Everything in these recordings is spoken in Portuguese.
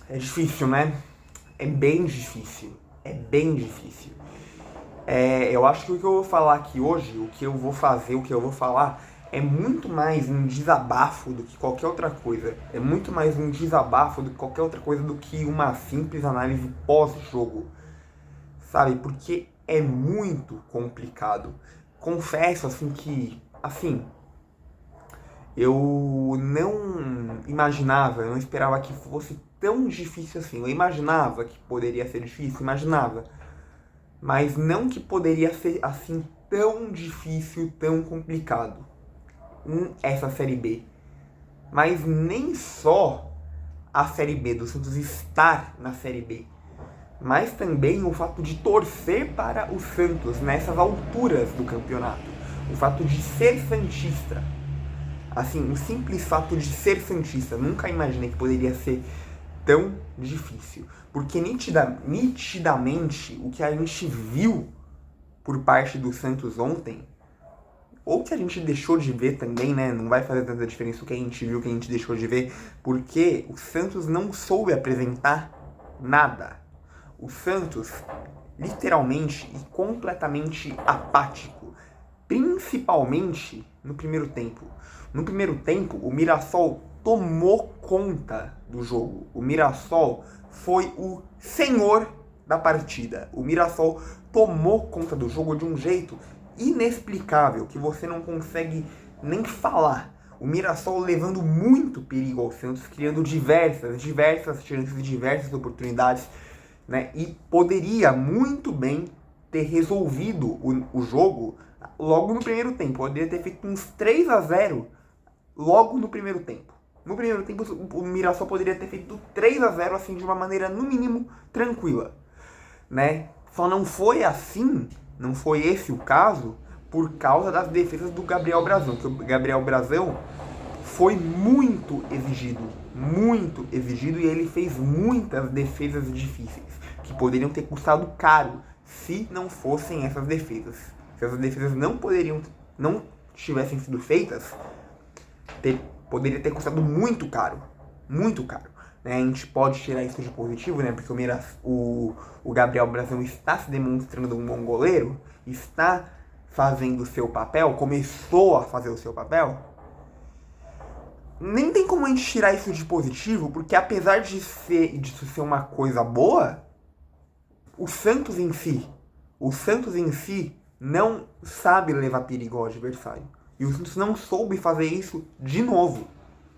É difícil, né? É bem difícil. É bem difícil. Eu acho que o que eu vou falar aqui hoje, o que eu vou fazer, o que eu vou falar, é muito mais um desabafo do que qualquer outra coisa. É muito mais um desabafo do que qualquer outra coisa do que uma simples análise pós-jogo. Sabe? Porque é muito complicado. Confesso, assim, que, assim, eu não imaginava, eu não esperava que fosse tão difícil assim. Eu imaginava que poderia ser difícil, imaginava. Mas não que poderia ser assim tão difícil, tão complicado. Essa Série B. Mas nem só a Série B, do Santos estar na Série B. Mas também o fato de torcer para o Santos nessas alturas do campeonato. O fato de ser santista. Assim, o simples fato de ser santista, nunca imaginei que poderia ser tão difícil. Porque nitidamente o que a gente viu por parte do Santos ontem, ou que a gente deixou de ver também, né? Não vai fazer tanta diferença o que a gente viu, o que a gente deixou de ver, porque o Santos não soube apresentar nada. O Santos, literalmente e completamente apático, principalmente no primeiro tempo. No primeiro tempo, o Mirassol tomou conta do jogo. O Mirassol foi o senhor da partida. O Mirassol tomou conta do jogo de um jeito inexplicável, que você não consegue nem falar. O Mirassol levando muito perigo ao Santos, criando diversas chances, diversas oportunidades, né? E poderia muito bem ter resolvido o jogo logo no primeiro tempo. Poderia ter feito uns 3-0 logo no primeiro tempo. No primeiro tempo, o Mirassol poderia ter feito 3-0 assim, de uma maneira, no mínimo, tranquila. Né? Só não foi assim, não foi esse o caso, por causa das defesas do Gabriel Brazão. Que o Gabriel Brazão foi muito exigido, e ele fez muitas defesas difíceis, que poderiam ter custado caro se não fossem essas defesas. Se essas defesas não tivessem sido feitas, poderia ter custado muito caro, muito caro. Né? A gente pode tirar isso de positivo, né? Porque o Gabriel Brazão está se demonstrando um bom goleiro, está fazendo o seu papel, começou a fazer o seu papel. Nem tem como a gente tirar isso de positivo, porque apesar disso ser uma coisa boa, o Santos em si não sabe levar perigo ao adversário. E o Santos não soube fazer isso de novo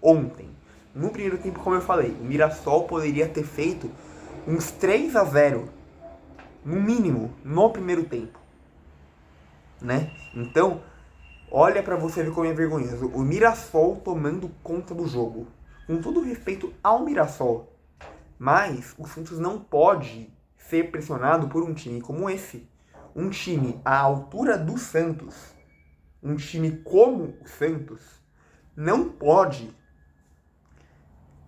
ontem. No primeiro tempo, como eu falei, o Mirassol poderia ter feito uns 3-0, no mínimo, no primeiro tempo. Né? Então, olha pra você ver como é vergonhoso. O Mirassol tomando conta do jogo. Com todo respeito ao Mirassol. Mas o Santos não pode ser pressionado por um time como esse. Um time à altura do Santos. Um time como o Santos não pode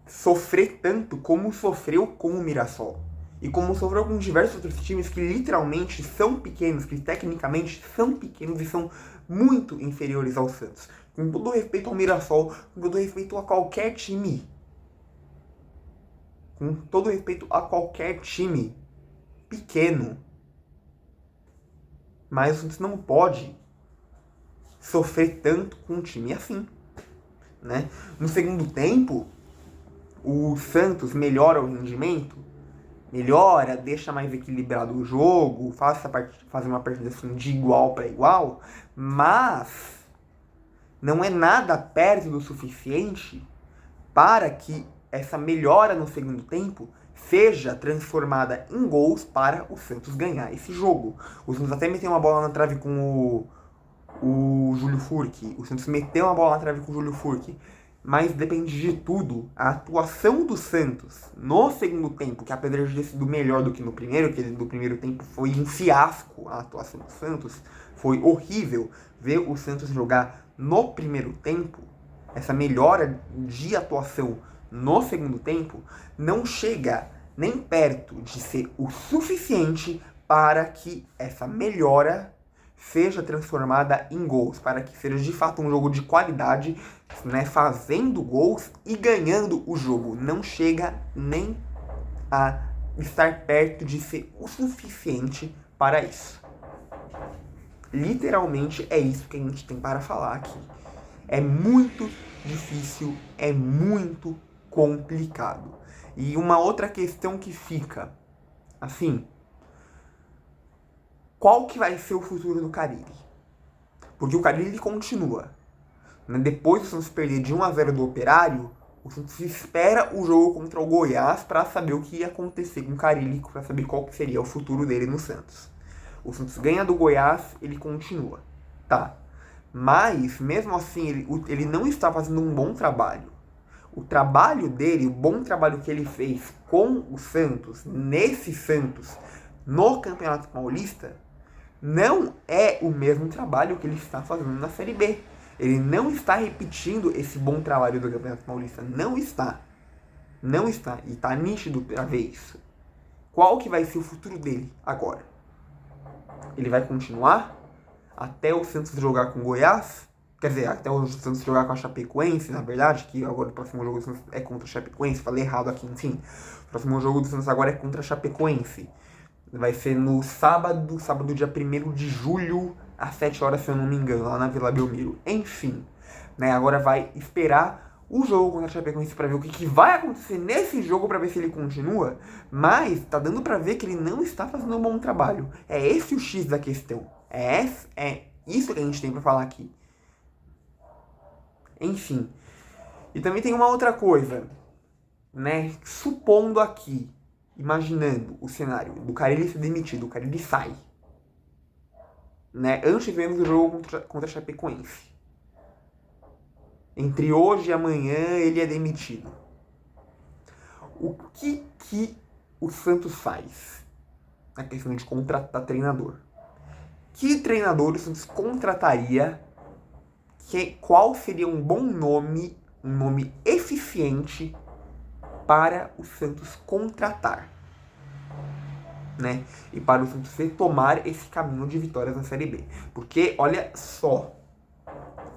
sofrer tanto como sofreu com o Mirassol. E como sofreu com diversos outros times que literalmente são pequenos, que tecnicamente são pequenos e são muito inferiores ao Santos. Com todo respeito ao Mirassol, com todo respeito a qualquer time. Com todo respeito a qualquer time pequeno. Mas o Santos não pode sofrer tanto com um time assim. Né? No segundo tempo, o Santos melhora o rendimento, melhora, deixa mais equilibrado o jogo, fazer uma partida assim de igual para igual, mas não é nada perto do suficiente para que essa melhora no segundo tempo seja transformada em gols para o Santos ganhar esse jogo. O Santos até meteu uma bola na trave com o Júlio Furque. O Santos meteu uma bola na trave com o Júlio Furque. Mas depende de tudo a atuação do Santos no segundo tempo, que apesar de ter sido melhor do que no primeiro, que no primeiro tempo foi um fiasco a atuação do Santos, foi horrível ver o Santos jogar no primeiro tempo. Essa melhora de atuação no segundo tempo não chega nem perto de ser o suficiente para que essa melhora seja transformada em gols, para que seja de fato um jogo de qualidade, né, fazendo gols e ganhando o jogo. Não chega nem a estar perto de ser o suficiente para isso. Literalmente é isso que a gente tem para falar aqui. É muito difícil, é muito complicado. E uma outra questão que fica, assim, qual que vai ser o futuro do Carille? Porque o Carille continua. Né? Depois do Santos perder de 1-0 do Operário, o Santos espera o jogo contra o Goiás para saber o que ia acontecer com o Carille, para saber qual que seria o futuro dele no Santos. O Santos ganha do Goiás, ele continua. Tá. Mas, mesmo assim, ele não está fazendo um bom trabalho. O trabalho dele, o bom trabalho que ele fez com o Santos, nesse Santos, no Campeonato Paulista, não é o mesmo trabalho que ele está fazendo na Série B. Ele não está repetindo esse bom trabalho do Campeonato Paulista. Não está. Não está. E está nítido pra ver isso. Qual que vai ser o futuro dele agora? Ele vai continuar até o Santos jogar com o Goiás? Quer dizer, até o Santos jogar com a Chapecoense, na verdade, que agora o próximo jogo do Santos é contra a Chapecoense. Falei errado aqui, enfim. O próximo jogo do Santos agora é contra a Chapecoense. Vai ser no sábado dia 1º de julho, às 7 horas, se eu não me engano, lá na Vila Belmiro. Enfim, né, agora vai esperar o jogo contra a Chapecoense para ver o que vai acontecer nesse jogo, para ver se ele continua. Mas tá dando para ver que ele não está fazendo um bom trabalho. É esse o X da questão. É isso que a gente tem para falar aqui. Enfim. E também tem uma outra coisa, né? Supondo aqui, imaginando o cenário do Carille ser demitido, o Carille sai, né? Antes mesmo do jogo contra a Chapecoense. Entre hoje e amanhã ele é demitido. O que o Santos faz na questão de contratar treinador? Que treinador o Santos contrataria? Qual seria um bom nome, um nome eficiente para o Santos contratar, né? E para o Santos retomar esse caminho de vitórias na Série B. Porque, olha só,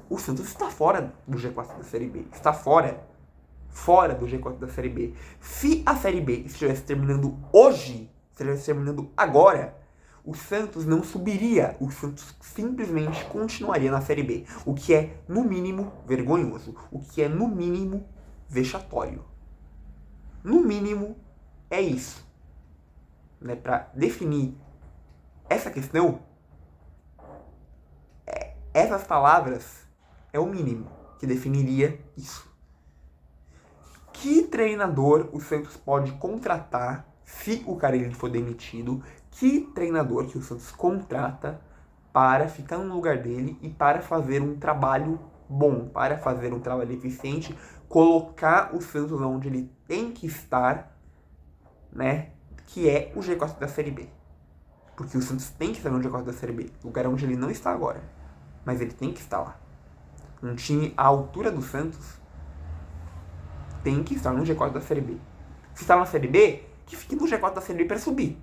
o Santos está fora do G4 da Série B. Está fora do G4 da Série B. Se a Série B estivesse terminando hoje, estivesse terminando agora, o Santos não subiria. O Santos simplesmente continuaria na Série B. O que é, no mínimo, vergonhoso. O que é, no mínimo, vexatório. No mínimo, é isso. Né? Para definir essa questão, essas palavras é o mínimo que definiria isso. Que treinador o Santos pode contratar se o Carille for demitido? Que treinador que o Santos contrata para ficar no lugar dele e para fazer um trabalho bom, para fazer um trabalho eficiente, colocar o Santos onde ele tem que estar, né? Que é o G4 da Série B. Porque o Santos tem que estar no G4 da Série B, lugar onde ele não está agora, mas ele tem que estar lá. Um time à altura do Santos tem que estar no G4 da Série B. Se está na Série B, que fique no G4 da Série B para subir.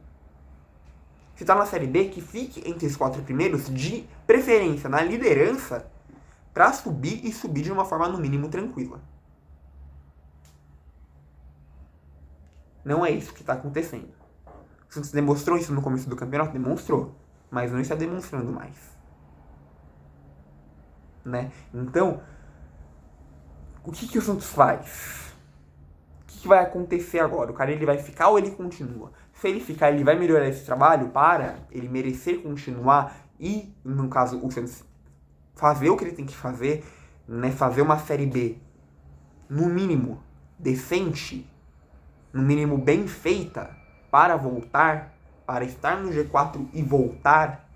Se está na Série B, que fique entre os 4 primeiros, de preferência na liderança, para subir e subir de uma forma no mínimo tranquila. Não é isso que está acontecendo. O Santos demonstrou isso no começo do campeonato? Demonstrou. Mas não está demonstrando mais. Né? Então, o que o Santos faz? O que vai acontecer agora? O cara ele vai ficar ou ele continua? Se ele ficar, ele vai melhorar esse trabalho para ele merecer continuar e, no caso, o Santos fazer o que ele tem que fazer, né? Fazer uma Série B, no mínimo, decente, no mínimo bem feita, para voltar, para estar no G4 e voltar,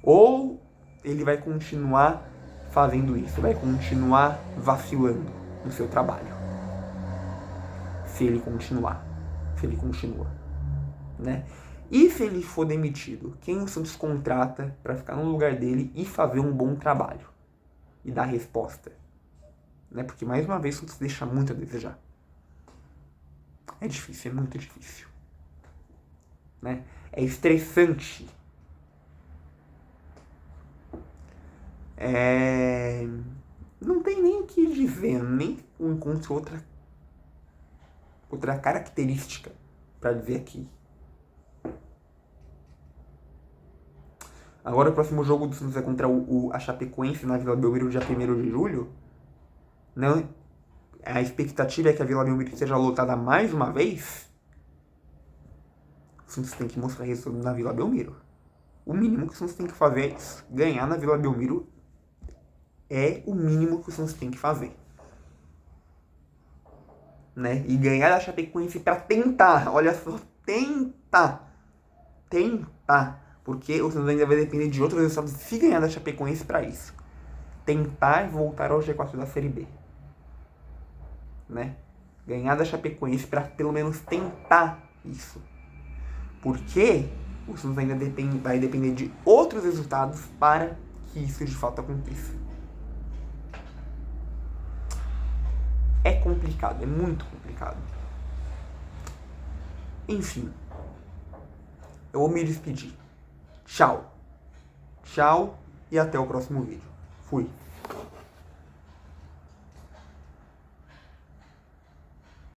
ou ele vai continuar fazendo isso, vai continuar vacilando no seu trabalho. Se ele continua, né? E se ele for demitido, quem o Santos contrata para ficar no lugar dele e fazer um bom trabalho? E dar resposta, né? Porque, mais uma vez, o Santos deixa muito a desejar. É difícil, é muito difícil. Né? É estressante. Não tem nem o que dizer, nem um contra outra. outra característica para dizer aqui. Agora o próximo jogo do Santos é contra a Chapecoense na Vila Belmiro, dia 1º de julho. Não, a expectativa é que a Vila Belmiro seja lotada mais uma vez. O Santos tem que mostrar isso na Vila Belmiro. O mínimo que o Santos tem que fazer é isso. Ganhar na Vila Belmiro é o mínimo que o Santos tem que fazer. Né? E ganhar da Chapecoense para tentar, olha só, tentar, porque o Santos ainda vai depender de outros resultados se ganhar da Chapecoense para isso. Tentar voltar ao G4 da Série B. Né? Ganhar da Chapecoense para pelo menos tentar isso. Porque o Santos ainda vai depender de outros resultados para que isso de fato aconteça. É complicado, é muito complicado. Enfim, eu vou me despedir. Tchau. Tchau e até o próximo vídeo. Fui.